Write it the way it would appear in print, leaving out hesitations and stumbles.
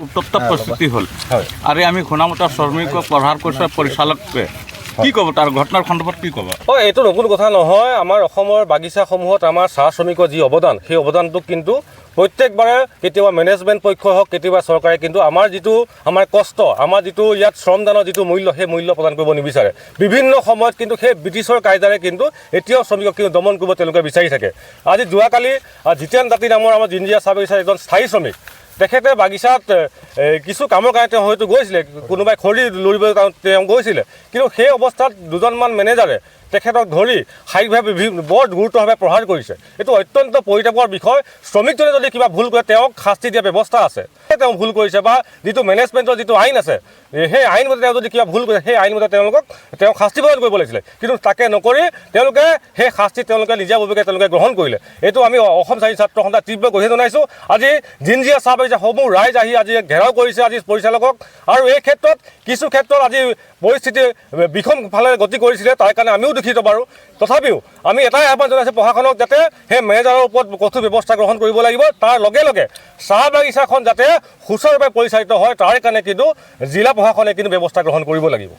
উত্তপ্ত পৰিস্থিতি হ'ল আৰু আমি শুনামতে শ্ৰমিকক প্ৰহাৰ কৰিছে পৰিচালকে কি ক'ব তাৰ ঘটনাৰ সন্দৰ্ভত কি ক'ব? হয়, এইটো নতুন কথা নহয়। আমাৰ অসমৰ বাগিচাসমূহত আমাৰ চাহ শ্ৰমিকৰ যি অৱদান, সেই অৱদানটোক কিন্তু প্ৰত্যেকবাৰে কেতিয়াবা মেনেজমেণ্ট পক্ষ হওক, কেতিয়াবা চৰকাৰে কিন্তু আমাৰ কষ্ট, আমাৰ যিটো ইয়াত শ্ৰমদানৰ যিটো মূল্য, সেই মূল্য প্ৰদান কৰিব নিবিচাৰে। বিভিন্ন সময়ত কিন্তু সেই ব্ৰিটিছৰ কায়দাৰে কিন্তু এতিয়াও শ্ৰমিকক কিন্তু দমন কৰিব তেওঁলোকে বিচাৰি থাকে। আজি যোৱাকালি জিতেন দাঁতি নামৰ আমাৰ জিঞ্জিয়া চাহ বাগিচাৰ এজন স্থায়ী শ্ৰমিক, তেখেতে বাগিচাত কিছু কামৰ কাৰণে তেওঁ হয়তো গৈছিলে, কোনোবাই খৰি লৰিবৰ কাৰণে তেওঁ গৈছিলে, কিন্তু সেই অৱস্থাত দুজনমান মেনেজাৰে তেখেতক ধৰি শাৰীৰিকভাৱে বৰ গুৰুত্বভাৱে প্ৰহাৰ কৰিছে। এইটো অত্যন্ত পৰিতাপৰ বিষয়। শ্ৰমিকজনে যদি কিবা ভুল কৰে তেওঁক শাস্তি দিয়া ব্যৱস্থা আছে। তেওঁ ভুল কৰিছে বা যিটো মেনেজমেণ্টৰ যিটো আইন আছে, সেই আইনমতে তেওঁ যদি কিবা ভুল কৰে সেই আইনমতে তেওঁক শাস্তি প্ৰদান কৰিব লাগিছিলে, কিন্তু তাকে নকৰি তেওঁলোকে সেই শাস্তি নিজাববীয়াকৈ তেওঁলোকে গ্ৰহণ কৰিলে। এইটো আমি অসম চাহিদা ছাত্ৰ সন্থাৰ তীব্ৰ গৰিহণা জনাইছোঁ। আজি জিঞ্জিয়া চাহ বাগিচাসমূহ ৰাইজ আহি আজি ঘেৰাও কৰিছে আজি পৰিচালকক, আৰু এই ক্ষেত্ৰত কিছু ক্ষেত্ৰত আজি পৰিস্থিতি বিষম ফালে গতি কৰিছিলে, তাৰ কাৰণে আমিও দুখিত বাৰু। তথাপিও আমি এটাই আহ্বান জনাইছোঁ প্ৰশাসনক, যাতে সেই মেনেজাৰৰ ওপৰত কঠোৰ ব্যৱস্থা গ্ৰহণ কৰিব লাগিব। তাৰ লগে লগে চাহ বাগিচাখন যাতে সুচাৰুৰূপে পৰিচালিত হয়, তাৰ কাৰণে কিন্তু জিলা প্ৰশাসনে কিন্তু ব্যৱস্থা গ্ৰহণ কৰিব লাগিব।